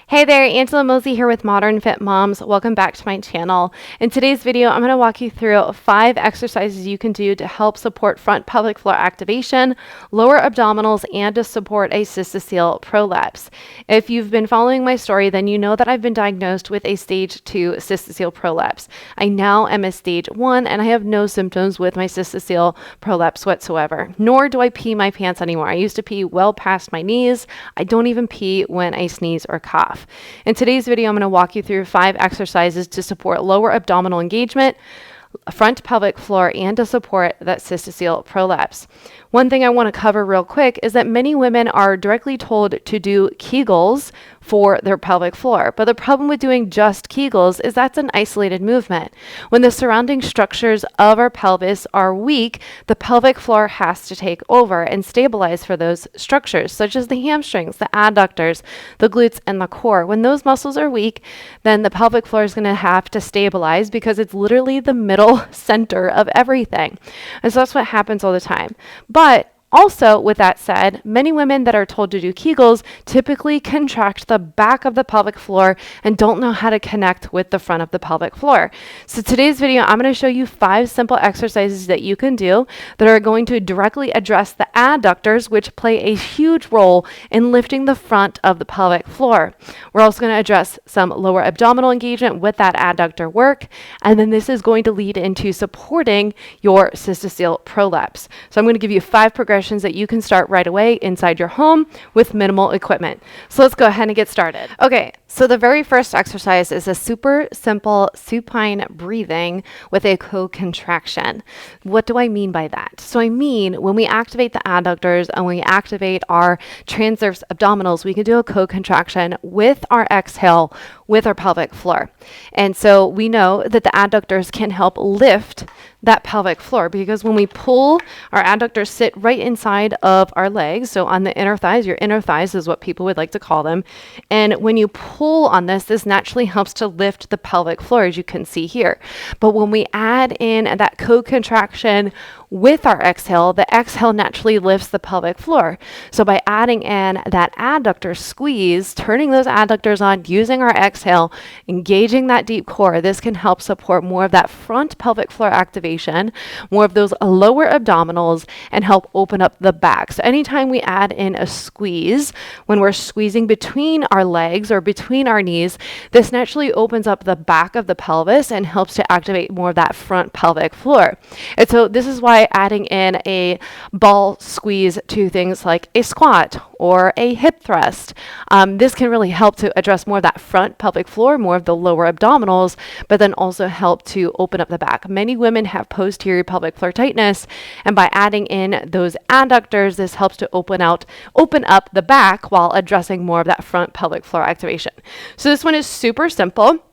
Hey there, Angela Mosey here with Modern Fit Moms. Welcome back to my channel. In today's video, I'm going to walk you through 5 exercises you can do to help support front pelvic floor activation, lower abdominals, and to support a cystocele prolapse. If you've been following my story, then you know that I've been diagnosed with a stage 2 cystocele prolapse. I now am a stage 1 and I have no symptoms with my cystocele prolapse whatsoever, nor do I pee my pants anymore. I used to pee well past my knees. I don't even pee when I sneeze or cough. In today's video, I'm going to walk you through 5 exercises to support lower abdominal engagement, front pelvic floor, and to support that cystocele prolapse. One thing I want to cover real quick is that many women are directly told to do Kegels for their pelvic floor. But the problem with doing just Kegels is that's an isolated movement. When the surrounding structures of our pelvis are weak, the pelvic floor has to take over and stabilize for those structures, such as the hamstrings, the adductors, the glutes, and the core. When those muscles are weak, then the pelvic floor is going to have to stabilize because it's literally the middle center of everything. And so that's what happens all the time. But also, with that said, many women that are told to do Kegels typically contract the back of the pelvic floor and don't know how to connect with the front of the pelvic floor. So today's video, I'm going to show you 5 simple exercises that you can do that are going to directly address the adductors, which play a huge role in lifting the front of the pelvic floor. We're also going to address some lower abdominal engagement with that adductor work, and then this is going to lead into supporting your cystocele prolapse. So I'm going to give you 5 progressions that you can start right away inside your home with minimal equipment. So let's go ahead and get started. Okay, so the very first exercise is a super simple supine breathing with a co-contraction. What do I mean by that? So I mean when we activate the adductors and we activate our transverse abdominals, we can do a co-contraction with our exhale with our pelvic floor. And so we know that the adductors can help lift that pelvic floor because when we pull, our adductors sit right inside of our legs. So on the inner thighs, your inner thighs is what people would like to call them. And when you pull on this naturally helps to lift the pelvic floor, as you can see here. But when we add in that co-contraction with our exhale, the exhale naturally lifts the pelvic floor. So by adding in that adductor squeeze, turning those adductors on, using our exhale, engaging that deep core, this can help support more of that front pelvic floor activation, more of those lower abdominals, and help open up the back. So anytime we add in a squeeze, when we're squeezing between our legs or between our knees, this naturally opens up the back of the pelvis and helps to activate more of that front pelvic floor. And so this is why adding in a ball squeeze to things like a squat or a hip thrust, this can really help to address more of that front pelvic floor, more of the lower abdominals, but then also help to open up the back. Many women have posterior pelvic floor tightness, and by adding in those adductors, this helps to open up the back while addressing more of that front pelvic floor activation. So this one is super simple.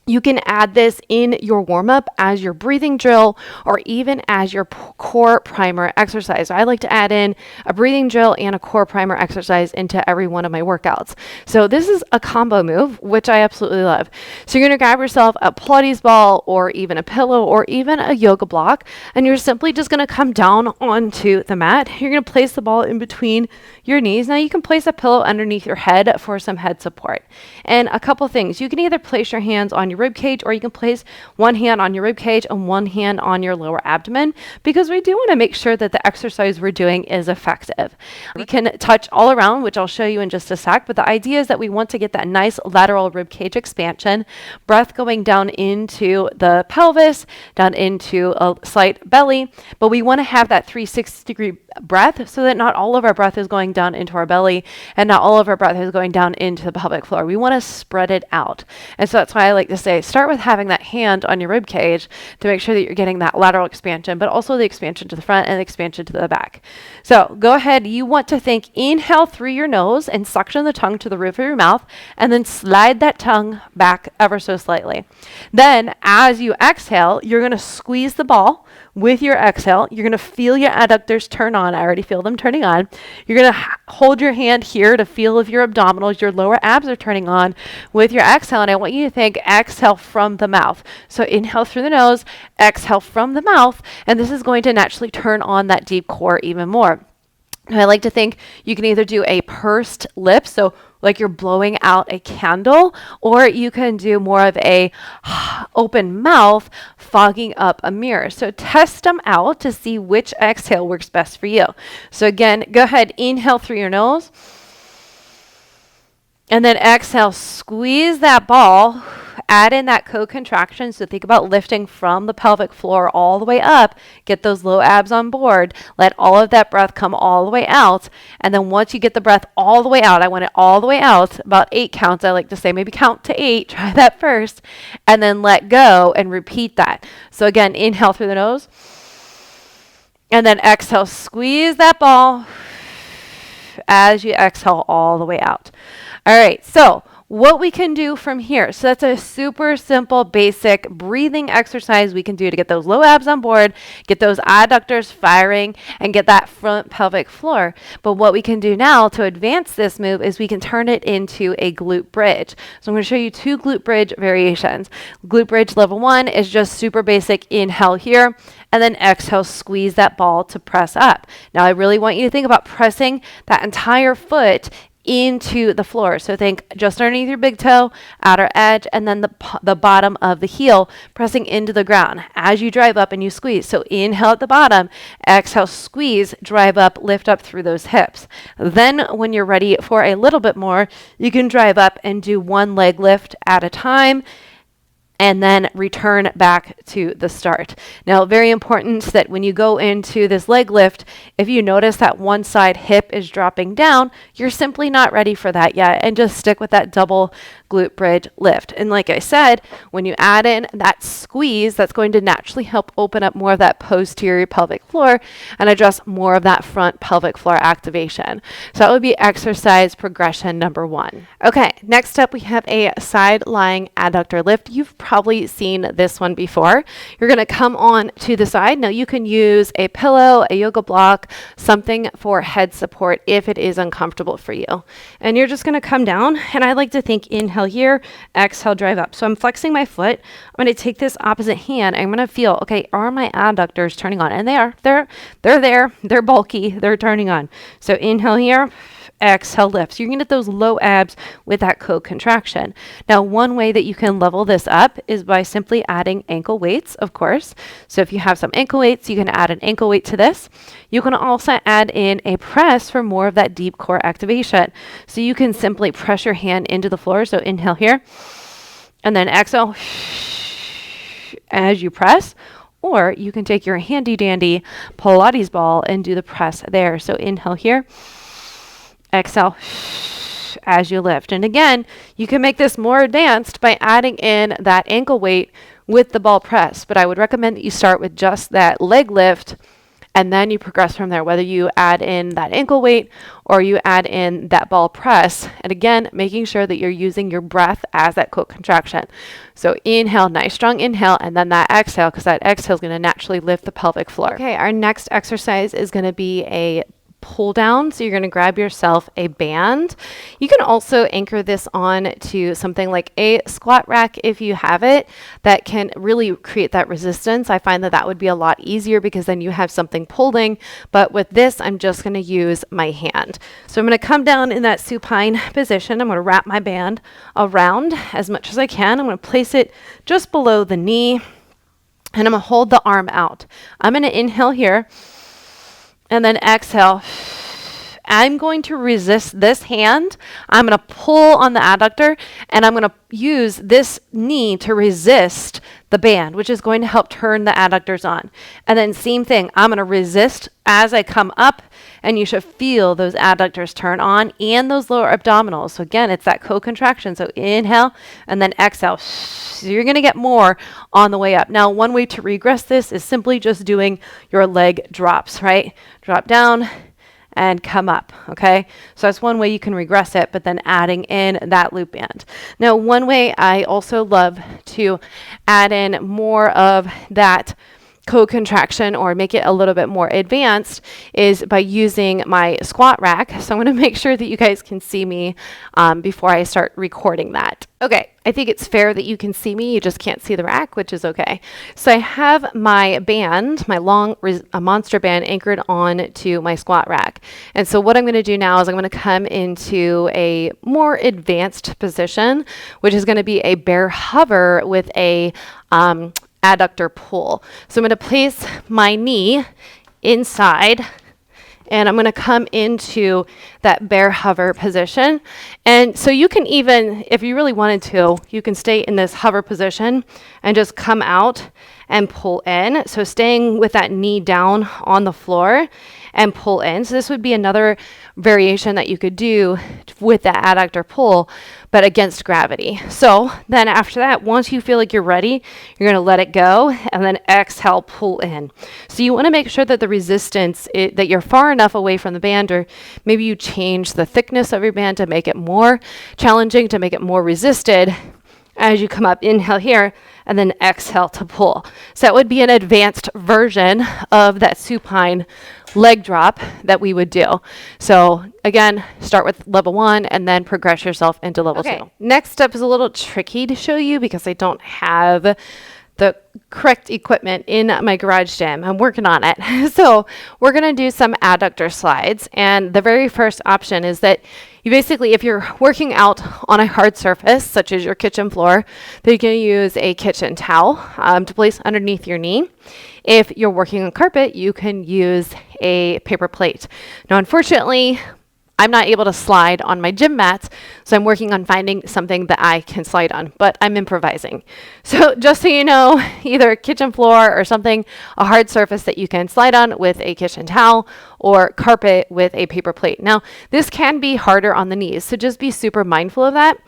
You can add this in your warm-up as your breathing drill or even as your core primer exercise. I like to add in a breathing drill and a core primer exercise into every one of my workouts. So this is a combo move, which I absolutely love. So you're going to grab yourself a Pilates ball or even a pillow or even a yoga block, and you're simply just going to come down onto the mat. You're going to place the ball in between your knees. Now you can place a pillow underneath your head for some head support. And a couple things, you can either place your hands on your rib cage, or you can place one hand on your rib cage and one hand on your lower abdomen, because we do want to make sure that the exercise we're doing is effective. We can touch all around, which I'll show you in just a sec, but the idea is that we want to get that nice lateral rib cage expansion, breath going down into the pelvis, down into a slight belly, but we want to have that 360-degree breath so that not all of our breath is going down into our belly and not all of our breath is going down into the pelvic floor. We want to spread it out. And so that's why I like to say start with having that hand on your rib cage to make sure that you're getting that lateral expansion, but also the expansion to the front and the expansion to the back. So go ahead. You want to think inhale through your nose and suction the tongue to the roof of your mouth, and then slide that tongue back ever so slightly. Then as you exhale, you're going to squeeze the ball with your exhale. You're going to feel your adductors turn on. I already feel them turning on. You're going to hold your hand here to feel if your abdominals, your lower abs are turning on with your exhale. And I want you to think exhale from the mouth. So inhale through the nose, exhale from the mouth, and this is going to naturally turn on that deep core even more. I like to think you can either do a pursed lip, so like you're blowing out a candle, or you can do more of a open mouth, fogging up a mirror. So test them out to see which exhale works best for you. So again, go ahead, inhale through your nose, and then exhale, squeeze that ball, add in that co-contraction. So think about lifting from the pelvic floor all the way up, get those low abs on board, let all of that breath come all the way out. And then once you get the breath all the way out, I want it all the way out, about 8 counts. I like to say maybe count to 8, try that first, and then let go and repeat that. So again, inhale through the nose, and then exhale, squeeze that ball as you exhale all the way out. All right, so what we can do from here. So that's a super simple, basic breathing exercise we can do to get those low abs on board, get those adductors firing, and get that front pelvic floor. But what we can do now to advance this move is we can turn it into a glute bridge. So I'm going to show you 2 glute bridge variations. Glute bridge level 1 is just super basic. Inhale here, and then exhale, squeeze that ball to press up. Now I really want you to think about pressing that entire foot into the floor. So think just underneath your big toe, outer edge, and then the bottom of the heel pressing into the ground as you drive up and you squeeze. So inhale at the bottom, exhale, squeeze, drive up, lift up through those hips. Then when you're ready for a little bit more, you can drive up and do 1 leg lift at a time, and then return back to the start. Now, very important that when you go into this leg lift, if you notice that one side hip is dropping down, you're simply not ready for that yet, and just stick with that double glute bridge lift. And like I said, when you add in that squeeze, that's going to naturally help open up more of that posterior pelvic floor and address more of that front pelvic floor activation. So that would be exercise progression number 1. Okay, next up we have a side lying adductor lift. You've probably seen this one before. You're going to come on to the side. Now you can use a pillow, a yoga block, something for head support if it is uncomfortable for you. And you're just going to come down, and I like to think inhale here, exhale, drive up. So I'm flexing my foot. I'm going to take this opposite hand. I'm going to feel, okay, are my adductors turning on? And they are. They're there. They're bulky. They're turning on. So inhale here, exhale, lift. So you're going to get those low abs with that co-contraction. Now, one way that you can level this up is by simply adding ankle weights, of course. So if you have some ankle weights, you can add an ankle weight to this. You can also add in a press for more of that deep core activation. So you can simply press your hand into the floor. So inhale here, and then exhale as you press. Or you can take your handy dandy Pilates ball and do the press there. So inhale here, exhale as you lift. And again, you can make this more advanced by adding in that ankle weight with the ball press. But I would recommend that you start with just that leg lift, and then you progress from there, whether you add in that ankle weight or you add in that ball press. And again, making sure that you're using your breath as that co-contraction. So inhale, nice strong inhale, and then that exhale, because that exhale is going to naturally lift the pelvic floor. Okay, our next exercise is going to be a pull down. So you're going to grab yourself a band. You can also anchor this on to something like a squat rack if you have it, that can really create that resistance. I find that that would be a lot easier because then you have something pulling. But with this, I'm just going to use my hand. So I'm going to come down in that supine position. I'm going to wrap my band around as much as I can. I'm going to place it just below the knee, and I'm going to hold the arm out. I'm going to inhale here, and then exhale. I'm going to resist this hand. I'm going to pull on the adductor, and I'm going to use this knee to resist the band, which is going to help turn the adductors on. And then same thing, I'm going to resist as I come up, and you should feel those adductors turn on and those lower abdominals. So again, it's that co-contraction. So inhale and then exhale. So you're going to get more on the way up. Now, one way to regress this is simply just doing your leg drops, right? Drop down and come up, okay? So that's one way you can regress it, but then adding in that loop band. Now, one way I also love to add in more of that co-contraction or make it a little bit more advanced is by using my squat rack. So I'm going to make sure that you guys can see me before I start recording that. Okay, I think it's fair that you can see me, you just can't see the rack, which is okay. So I have my band, my long monster band anchored on to my squat rack. And so what I'm going to do now is I'm going to come into a more advanced position, which is going to be a bear hover with a adductor pull. So I'm going to place my knee inside, and I'm going to come into that bear hover position. And so you can even, if you really wanted to, you can stay in this hover position and just come out and pull in. So staying with that knee down on the floor and pull in. So this would be another variation that you could do with that adductor pull, but against gravity. So then after that, once you feel like you're ready, you're going to let it go and then exhale, pull in. So you want to make sure that the resistance, that you're far enough away from the band, or maybe you change the thickness of your band to make it more challenging, to make it more resisted. As you come up, inhale here, and then exhale to pull. So that would be an advanced version of that supine leg drop that we would do. So again, start with level 1 and then progress yourself into level 2. Next step is a little tricky to show you because I don't have the correct equipment in my garage gym. I'm working on it. So we're going to do some adductor slides. And the very first option is that you basically, if you're working out on a hard surface, such as your kitchen floor, then you're going to use a kitchen towel to place underneath your knee. If you're working on carpet, you can use a paper plate. Now, unfortunately, I'm not able to slide on my gym mats, so I'm working on finding something that I can slide on, but I'm improvising. So just so you know, either a kitchen floor or something, a hard surface that you can slide on with a kitchen towel, or carpet with a paper plate. Now, this can be harder on the knees, so just be super mindful of that.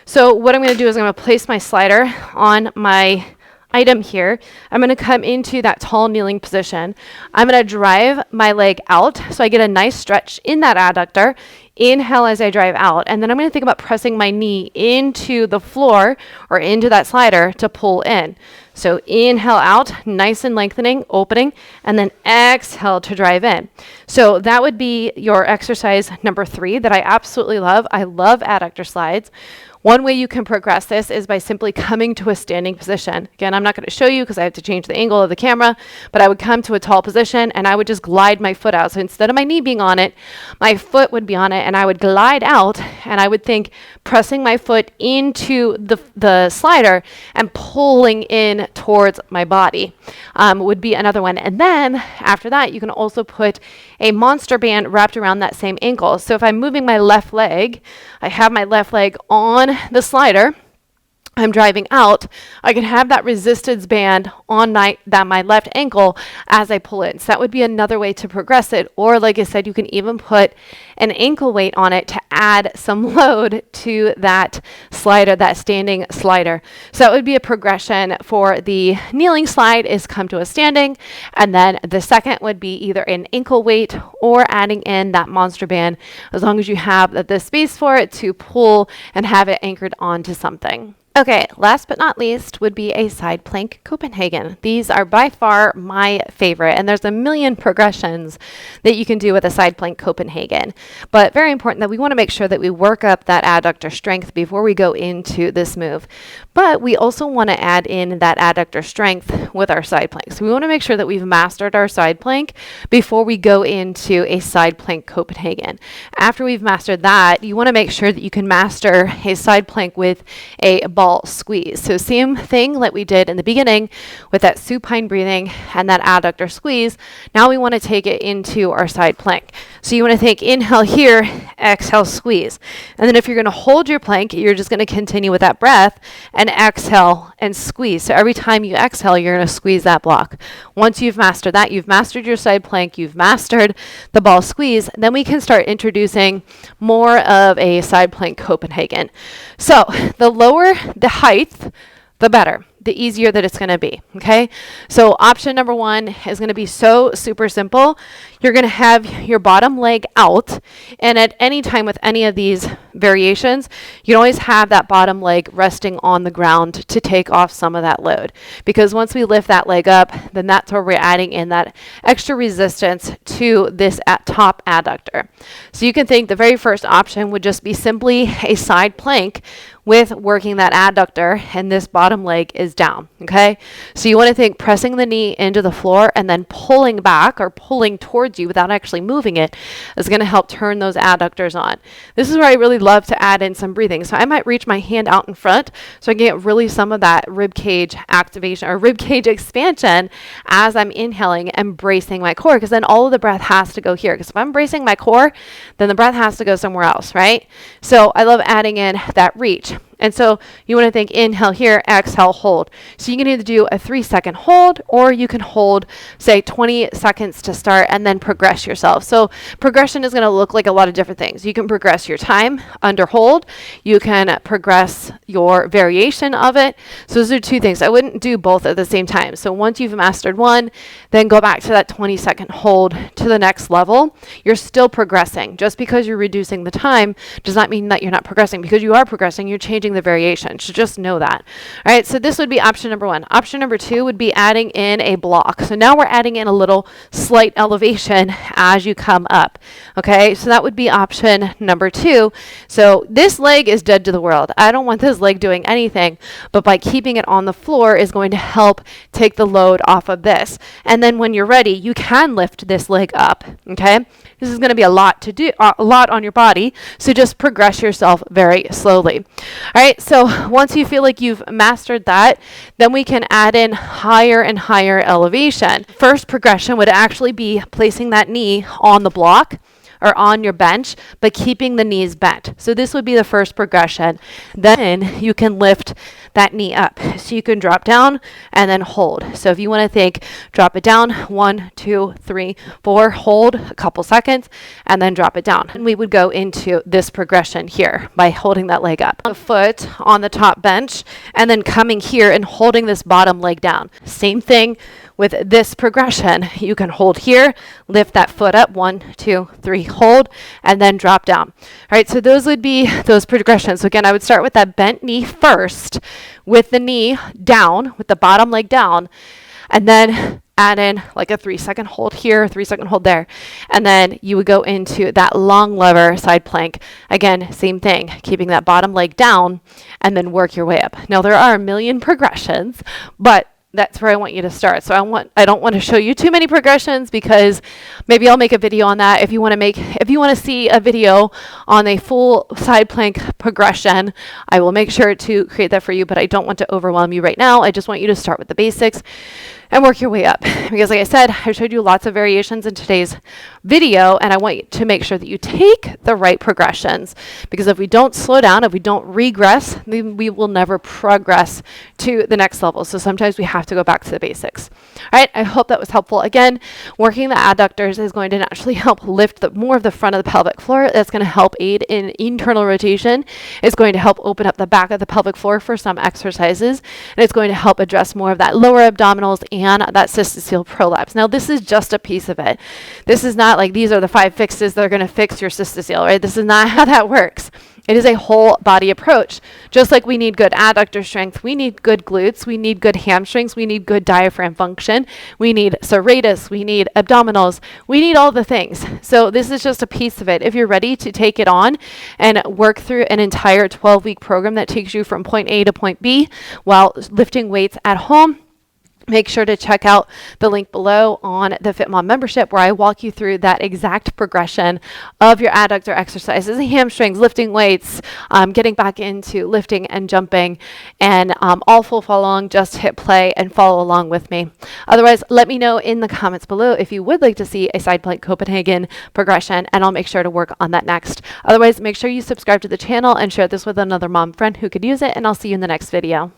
So what I'm going to do is I'm going to place my slider on my item here. I'm going to come into that tall kneeling position. I'm going to drive my leg out so I get a nice stretch in that adductor. Inhale as I drive out, and then I'm going to think about pressing my knee into the floor or into that slider to pull in. So inhale out, nice and lengthening, opening, and then exhale to drive in. So that would be your exercise number 3 that I absolutely love. I love adductor slides. One way you can progress this is by simply coming to a standing position. Again, I'm not going to show you because I have to change the angle of the camera, but I would come to a tall position and I would just glide my foot out. So instead of my knee being on it, my foot would be on it, and I would glide out, and I would think pressing my foot into the slider and pulling in towards my body would be another one. And then after that, you can also put a monster band wrapped around that same ankle. So if I'm moving my left leg, I have my left leg on the slider, I'm driving out, I can have that resistance band on my left ankle as I pull in. So that would be another way to progress it. Or like I said, you can even put an ankle weight on it to add some load to that slider, that standing slider. So that would be a progression for the kneeling slide, is come to a standing. And then the second would be either an ankle weight or adding in that monster band, as long as you have the space for it to pull and have it anchored onto something. Okay, last but not least would be a side plank Copenhagen. These are by far my favorite, and there's a million progressions that you can do with a side plank Copenhagen. But very important that we want to make sure that we work up that adductor strength before we go into this move. But we also want to add in that adductor strength with our side plank. So we want to make sure that we've mastered our side plank before we go into a side plank Copenhagen. After we've mastered that, you want to make sure that you can master a side plank with a ball squeeze. So same thing like we did in the beginning with that supine breathing and that adductor squeeze. Now we want to take it into our side plank. So you want to think inhale here, exhale, squeeze. And then if you're going to hold your plank, you're just going to continue with that breath and exhale and squeeze. So every time you exhale, you're going to squeeze that block. Once you've mastered that, you've mastered your side plank, you've mastered the ball squeeze, then we can start introducing more of a side plank Copenhagen. So the lower the height, the better, the easier that it's going to be. Okay. So option number 1 is going to be so super simple. You're going to have your bottom leg out, and at any time with any of these variations, you can always have that bottom leg resting on the ground to take off some of that load. Because once we lift that leg up, then that's where we're adding in that extra resistance to this top adductor. So you can think the very first option would just be simply a side plank with working that adductor, and this bottom leg is down, okay? So you want to think pressing the knee into the floor and then pulling back or pulling towards you without actually moving it is going to help turn those adductors on. This is where I really love to add in some breathing. So I might reach my hand out in front so I can get really some of that rib cage activation or rib cage expansion as I'm inhaling and bracing my core, because then all of the breath has to go here. Because if I'm bracing my core, then the breath has to go somewhere else, right? So I love adding in that reach. And so you want to think inhale here, exhale, hold. So you can either do a 3-second hold, or you can hold, say, 20 seconds to start and then progress yourself. So progression is going to look like a lot of different things. You can progress your time under hold. You can progress your variation of it. So those are two things. I wouldn't do both at the same time. So once you've mastered one, then go back to that 20-second hold to the next level. You're still progressing. Just because you're reducing the time does not mean that you're not progressing. Because you are progressing, you're changing the variation. So just know that. All right, so this would be option number one. Option number two would be adding in a block. So now we're adding in a little slight elevation as you come up. Okay, so that would be option number two. So this leg is dead to the world. I don't want this leg doing anything, but by keeping it on the floor is going to help take the load off of this. And then when you're ready, you can lift this leg up. Okay, this is going to be a lot to do, a lot on your body. So just progress yourself very slowly. All right, so once you feel like you've mastered that, then we can add in higher and higher elevation. First progression would actually be placing that knee on the block or on your bench, but keeping the knees bent. So this would be the first progression. Then you can lift that knee up. So you can drop down and then hold. So if you want to think, drop it down, 1, 2, 3, 4, hold a couple seconds, and then drop it down. And we would go into this progression here by holding that leg up. A foot on the top bench, and then coming here and holding this bottom leg down. Same thing with this progression. You can hold here, lift that foot up, 1, 2, 3, hold, and then drop down. All right, so those would be those progressions. So again, I would start with that bent knee first, with the knee down, with the bottom leg down, and then add in like a 3-second hold here, 3-second hold there. And then you would go into that long lever side plank. Again, same thing, keeping that bottom leg down and then work your way up. Now there are a million progressions, but that's where I want you to start. So I don't want to show you too many progressions, because maybe I'll make a video on that. If you want to see a video on a full side plank progression, I will make sure to create that for you, but I don't want to overwhelm you right now. I just want you to start with the basics and work your way up. Because like I said, I showed you lots of variations in today's video, and I want you to make sure that you take the right progressions. Because if we don't slow down, if we don't regress, then we will never progress to the next level. So sometimes we have to go back to the basics. All right, I hope that was helpful. Again, working the adductors is going to naturally help lift more of the front of the pelvic floor. That's going to help aid in internal rotation. It's going to help open up the back of the pelvic floor for some exercises. And it's going to help address more of that lower abdominals and that cystocele prolapse. Now, this is just a piece of it. This is not like these are the 5 fixes that are going to fix your cystocele, right? This is not how that works. It is a whole body approach. Just like we need good adductor strength, we need good glutes, we need good hamstrings, we need good diaphragm function, we need serratus, we need abdominals, we need all the things. So this is just a piece of it. If you're ready to take it on and work through an entire 12-week program that takes you from point A to point B while lifting weights at home, make sure to check out the link below on the Fit Mom membership, where I walk you through that exact progression of your adductor exercises, hamstrings, lifting weights, getting back into lifting and jumping, and all full follow along. Just hit play and follow along with me. Otherwise, let me know in the comments below if you would like to see a side plank Copenhagen progression, and I'll make sure to work on that next. Otherwise, make sure you subscribe to the channel and share this with another mom friend who could use it, and I'll see you in the next video.